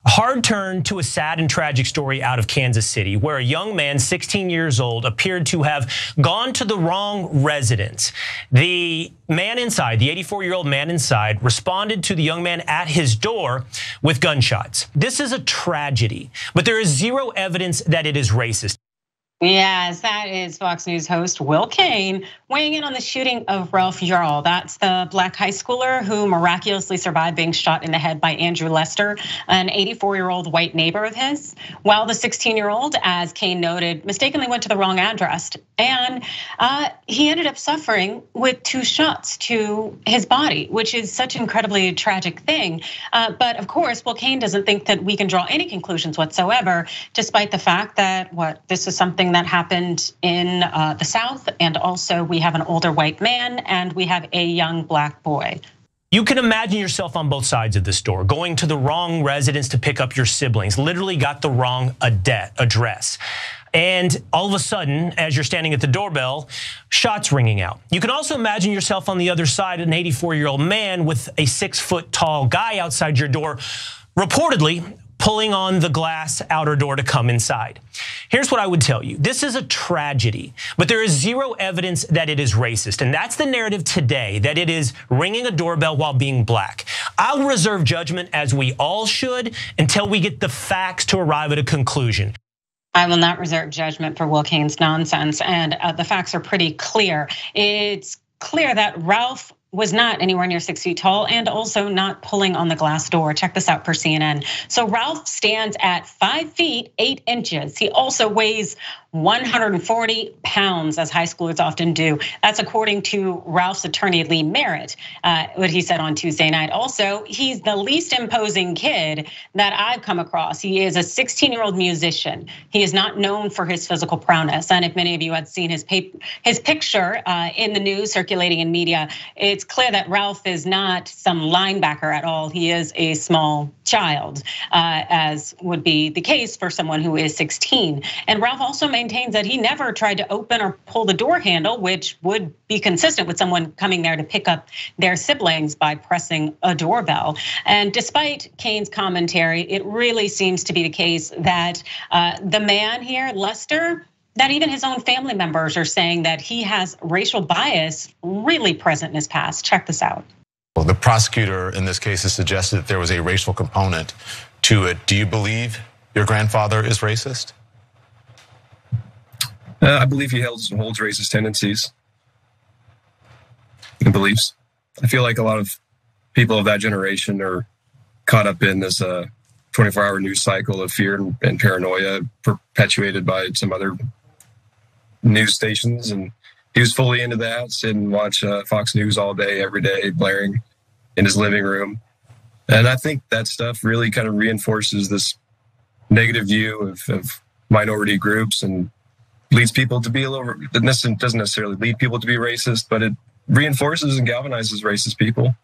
Hard turn to a sad and tragic story out of Kansas City, where a young man, 16 years old, appeared to have gone to the wrong residence. The man inside, the 84-year-old man inside, responded to the young man at his door with gunshots. This is a tragedy, but there is zero evidence that it is racist. Yes, that is Fox News host Will Kane weighing in on the shooting of Ralph Yarl. That's the black high schooler who miraculously survived being shot in the head by Andrew Lester, an 84-year-old white neighbor of his. While the 16-year-old, as Kane noted, mistakenly went to the wrong address, and he ended up suffering with 2 shots to his body, which is such an incredibly tragic thing. But of course, Will Kane doesn't think that we can draw any conclusions whatsoever, despite the fact that this is something that happened in the South, and also we have an older white man and we have a young black boy. You can imagine yourself on both sides of the store, going to the wrong residence to pick up your siblings, literally got the wrong address. And all of a sudden, as you're standing at the doorbell, shots ringing out. You can also imagine yourself on the other side, an 84-year-old man with a 6-foot-tall guy outside your door, reportedly pulling on the glass outer door to come inside. Here's what I would tell you. This is a tragedy, but there is zero evidence that it is racist. And that's the narrative today, that it is ringing a doorbell while being black. I'll reserve judgment, as we all should, until we get the facts to arrive at a conclusion. I will not reserve judgment for Will Kane's nonsense, and the facts are pretty clear. It's clear that Ralph was not anywhere near 6 feet tall and also not pulling on the glass door. Check this out for CNN. So Ralph stands at 5 feet 8 inches. He also weighs 140 pounds, as high schoolers often do. That's according to Ralph's attorney, Lee Merritt, what he said on Tuesday night. Also, he's the least imposing kid that I've come across. He is a 16-year-old musician. He is not known for his physical prowess. And if many of you had seen his picture in the news circulating in media, it's clear that Ralph is not some linebacker at all. He is a small child, as would be the case for someone who is 16. And Ralph also maintains that he never tried to open or pull the door handle, which would be consistent with someone coming there to pick up their siblings by pressing a doorbell. And despite Kane's commentary, it really seems to be the case that the man here, Lester, that even his own family members are saying that he has racial bias really present in his past. Check this out. Well, the prosecutor in this case has suggested that there was a racial component to it. Do you believe your grandfather is racist? I believe he holds racist tendencies and beliefs. I feel like a lot of people of that generation are caught up in this 24-hour news cycle of fear and paranoia perpetuated by some other news stations. And he was fully into that, sit and watch Fox News all day, every day, blaring in his living room. And I think that stuff really kind of reinforces this negative view of minority groups and leads people to be doesn't necessarily lead people to be racist, but it reinforces and galvanizes racist people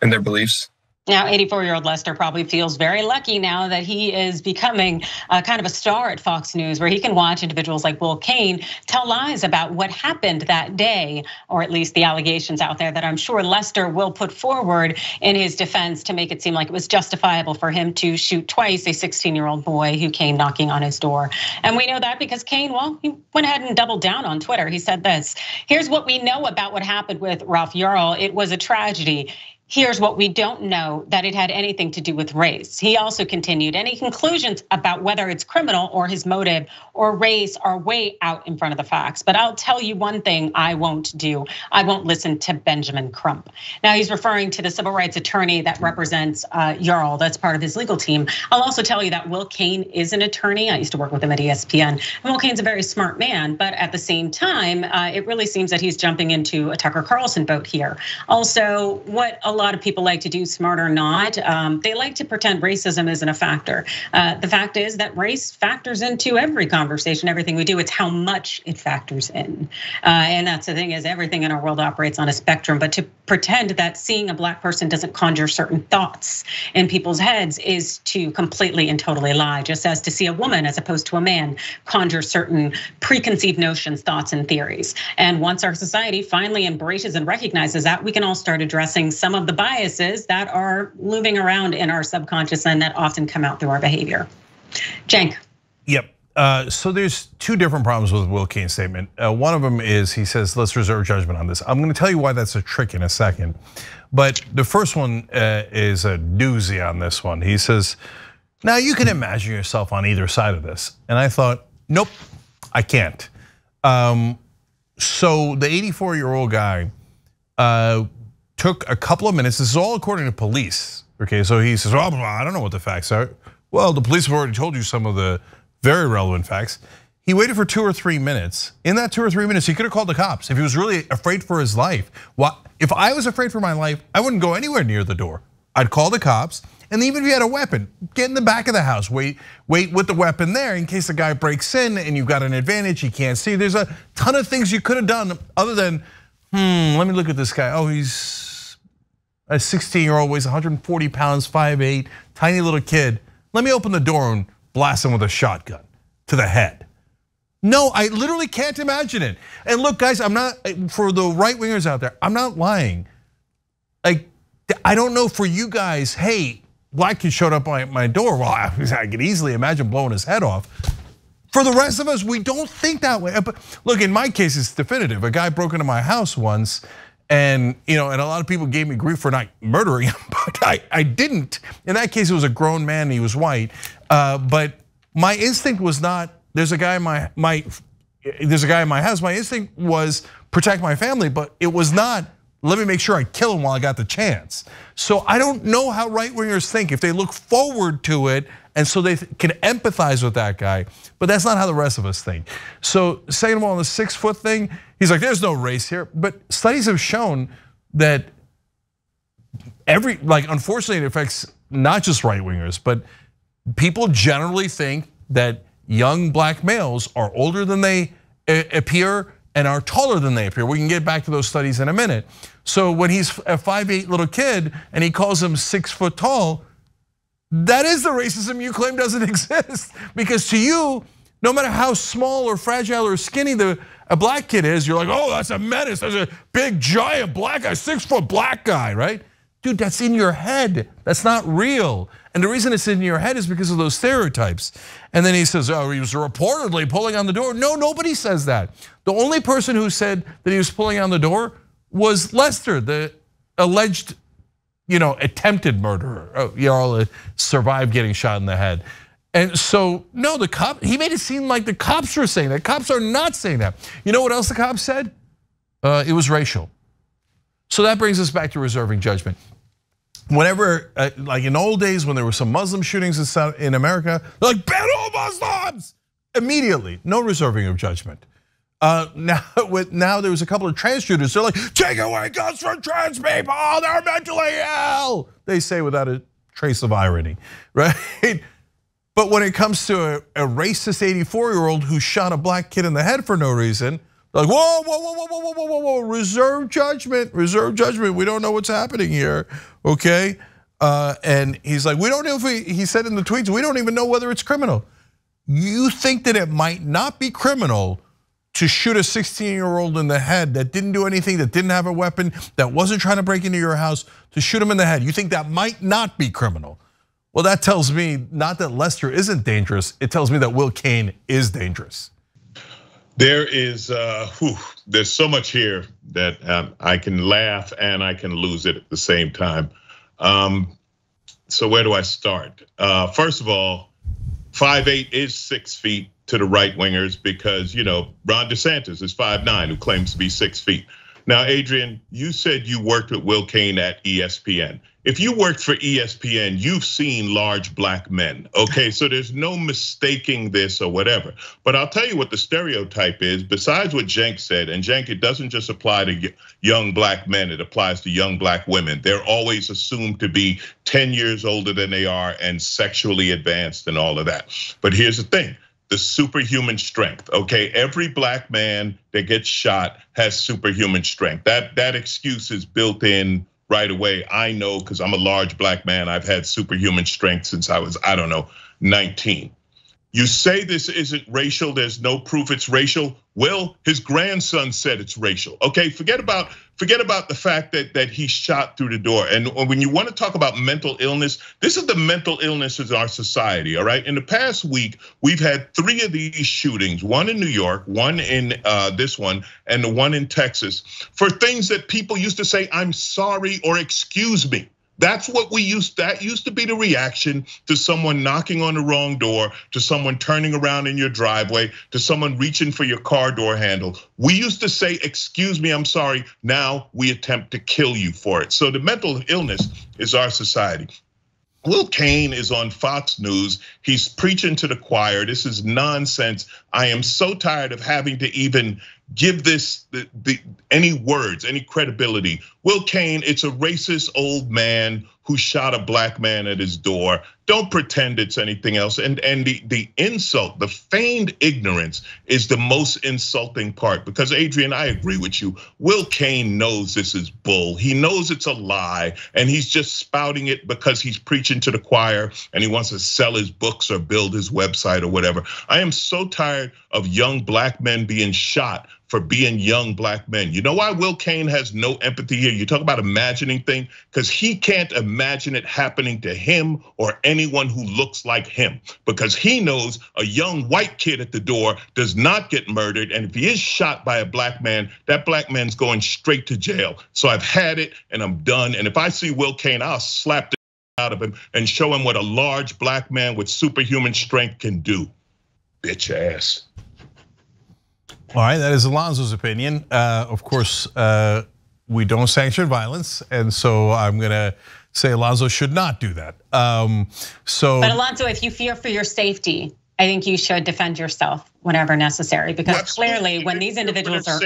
and their beliefs. Now, 84-year-old Lester probably feels very lucky now that he is becoming kind of a star at Fox News, where he can watch individuals like Will Kane tell lies about what happened that day, or at least the allegations out there that I'm sure Lester will put forward in his defense to make it seem like it was justifiable for him to shoot twice a 16-year-old boy who came knocking on his door. And we know that because Kane, well, he went ahead and doubled down on Twitter. He said this: here's what we know about what happened with Ralph Yarl. It was a tragedy. Here's what we don't know, that it had anything to do with race. He also continued, any conclusions about whether it's criminal or his motive or race are way out in front of the facts. But I'll tell you one thing I won't do. I won't listen to Benjamin Crump. Now, he's referring to the civil rights attorney that represents Yarl. That's part of his legal team. I'll also tell you that Will Kane is an attorney. I used to work with him at ESPN. And Will Kane's a very smart man, but at the same time, it really seems that he's jumping into a Tucker Carlson boat here. Also, what a lot of people like to do, smart or not, they like to pretend racism isn't a factor. The fact is that race factors into every conversation, everything we do. It's how much it factors in. And that's the thing, is everything in our world operates on a spectrum. But to pretend that seeing a black person doesn't conjure certain thoughts in people's heads is to completely and totally lie. Just as to see a woman as opposed to a man conjure certain preconceived notions, thoughts, and theories. And once our society finally embraces and recognizes that, we can all start addressing some of the biases that are moving around in our subconscious and that often come out through our behavior. Cenk. Yep. So there's two different problems with Will Kane's statement. One of them is he says, let's reserve judgment on this. I'm going to tell you why that's a trick in a second. But the first one is a doozy on this one. He says, now you can imagine yourself on either side of this. And I thought, nope, I can't. So the 84-year-old guy took a couple of minutes. This is all according to police. Okay, so he says, well, I don't know what the facts are. Well, the police have already told you some of the very relevant facts. He waited for 2 or 3 minutes. In that 2 or 3 minutes, he could have called the cops if he was really afraid for his life. If I was afraid for my life, I wouldn't go anywhere near the door. I'd call the cops, and even if you had a weapon, get in the back of the house, wait with the weapon there in case the guy breaks in and you've got an advantage, he can't see. There's a ton of things you could have done other than, let me look at this guy. Oh, he's a 16-year-old, weighs 140 pounds, 5'8", tiny little kid. Let me open the door and blast him with a shotgun to the head. No, I literally can't imagine it. And look, guys, I'm not, for the right wingers out there, I'm not lying. Like, I don't know for you guys, hey, black kid showed up at my door. Well, I could easily imagine blowing his head off. For the rest of us, we don't think that way. But look, in my case, it's definitive. A guy broke into my house once, and and a lot of people gave me grief for not murdering him, but I didn't. In that case, it was a grown man, and he was white. But my instinct was not, there's a guy in my house. My instinct was protect my family, but it was not, let me make sure I kill him while I got the chance. So I don't know how right wingers think, if they look forward to it and so they can empathize with that guy, but that's not how the rest of us think. So second of all, on the 6 foot thing, he's like, there's no race here. But studies have shown that unfortunately it affects not just right wingers, but people generally think that young black males are older than they appear and are taller than they appear. We can get back to those studies in a minute. So when he's a 5'8" little kid and he calls him 6 foot tall, that is the racism you claim doesn't exist. Because to you, no matter how small or fragile or skinny a black kid is, you're like, oh, that's a menace. There's a big giant black guy, 6 foot black guy, right? Dude, that's in your head. That's not real. And the reason it's in your head is because of those stereotypes. And then he says, oh, he was reportedly pulling on the door. No, nobody says that. The only person who said that he was pulling on the door was Lester, the alleged, attempted murderer. Yarl survived getting shot in the head. And so, no, he made it seem like the cops were saying that. Cops are not saying that. You know what else the cops said? It was racial. So that brings us back to reserving judgment. Whenever, like in old days when there were some Muslim shootings in America, they're like, ban all Muslims! Immediately, no reserving of judgment. Now there was a couple of trans shooters, they're like, take away guns from trans people, they're mentally ill! They say without a trace of irony, right? But when it comes to a racist 84-year-old who shot a black kid in the head for no reason, like, whoa, reserve judgment, we don't know what's happening here, okay? And he's like, we don't know if he said in the tweets, we don't even know whether it's criminal. You think that it might not be criminal to shoot a 16-year-old in the head that didn't do anything, that didn't have a weapon, that wasn't trying to break into your house, to shoot him in the head. You think that might not be criminal. Well, that tells me not that Lester isn't dangerous, it tells me that Will Kane is dangerous. There is, there's so much here that I can laugh and I can lose it at the same time. So where do I start? First of all, 5'8" is 6 feet to the right wingers because Ron DeSantis is 5'9", who claims to be 6 feet. Now, Adrian, you said you worked with Will Kane at ESPN. If you worked for ESPN, you've seen large black men, okay? So there's no mistaking this or whatever. But I'll tell you what the stereotype is, besides what Cenk said, and Cenk, it doesn't just apply to young black men, it applies to young black women. They're always assumed to be 10 years older than they are and sexually advanced and all of that. But here's the thing. The superhuman strength, okay? Every black man that gets shot has superhuman strength. That excuse is built in right away. I know because I'm a large black man. I've had superhuman strength since I was, 19. You say this isn't racial, there's no proof it's racial. Well, his grandson said it's racial. Okay, forget about the fact that he shot through the door. And when you want to talk about mental illness, this is the mental illness of our society, all right? In the past week, we've had 3 of these shootings, one in New York, one in this one, and the one in Texas, for things that people used to say, I'm sorry or excuse me. That's what that used to be the reaction to someone knocking on the wrong door, to someone turning around in your driveway, to someone reaching for your car door handle. We used to say, excuse me, I'm sorry. Now we attempt to kill you for it. So the mental illness is our society. Will Cain is on Fox News. He's preaching to the choir. This is nonsense. I am so tired of having to even give this any words, any credibility. Will Cain, it's a racist old man who shot a black man at his door. Don't pretend it's anything else. And the insult, the feigned ignorance is the most insulting part, because Adrian, I agree with you. Will Cain knows this is bull. He knows it's a lie, and he's just spouting it because he's preaching to the choir and he wants to sell his books or build his website or whatever. I am so tired of young black men being shot for being young black men. You know why Will Cain has no empathy here? You talk about imagining things, because he can't imagine it happening to him or anyone who looks like him, because he knows a young white kid at the door does not get murdered. And if he is shot by a black man, that black man's going straight to jail. So I've had it and I'm done. And if I see Will Cain, I'll slap the out of him and show him what a large black man with superhuman strength can do. Bitch ass. All right, that is Alonzo's opinion. Of course, we don't sanction violence, and so I'm gonna say Alonzo should not do that. But Alonzo, if you fear for your safety, I think you should defend yourself whenever necessary, because clearly when these individuals are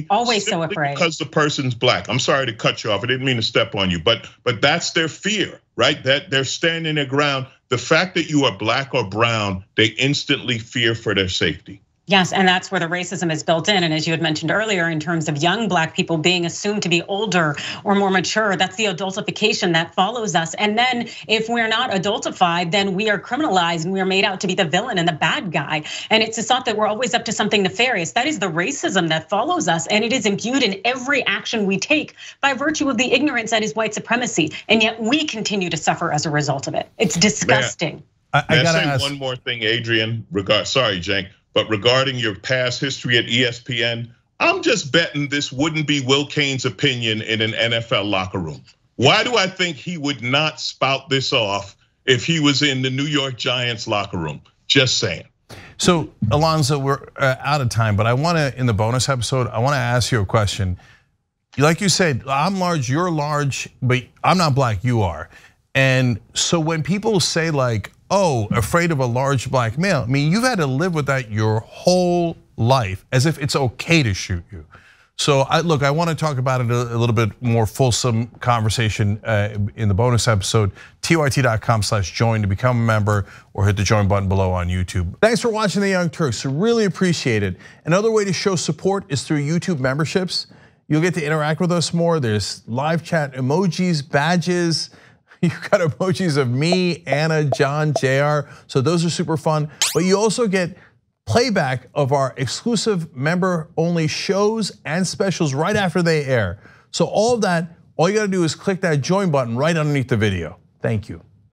always so afraid. Because the person's black. I'm sorry to cut you off. I didn't mean to step on you, but that's their fear, right? That they're standing their ground. The fact that you are black or brown, they instantly fear for their safety. Yes, and that's where the racism is built in. And as you had mentioned earlier, in terms of young black people being assumed to be older or more mature, that's the adultification that follows us. And then if we're not adultified, then we are criminalized and we are made out to be the villain and the bad guy. And it's a thought that we're always up to something nefarious. That is the racism that follows us. And it is imbued in every action we take by virtue of the ignorance that is white supremacy. And yet we continue to suffer as a result of it. It's disgusting. I gotta say one more thing, Adrian. Sorry, Cenk. But regarding your past history at ESPN, I'm just betting this wouldn't be Will Cain's opinion in an NFL locker room. Why do I think he would not spout this off if he was in the New York Giants locker room? Just saying. So Alonzo, we're out of time, but I wanna, in the bonus episode, I wanna ask you a question. Like you said, I'm large, you're large, but I'm not black, you are. And so when people say like, oh, afraid of a large black male, I mean, you've had to live with that your whole life, as if it's okay to shoot you. So look, I want to talk about it a little bit more fulsome conversation in the bonus episode. TYT.com/join to become a member, or hit the join button below on YouTube. Thanks for watching the Young Turks, really appreciate it. Another way to show support is through YouTube memberships. You'll get to interact with us more. There's live chat, emojis, badges. You've got emojis of me, Anna, John, JR. So those are super fun. But you also get playback of our exclusive member-only shows and specials right after they air. So all of that, all you gotta do is click that join button right underneath the video. Thank you.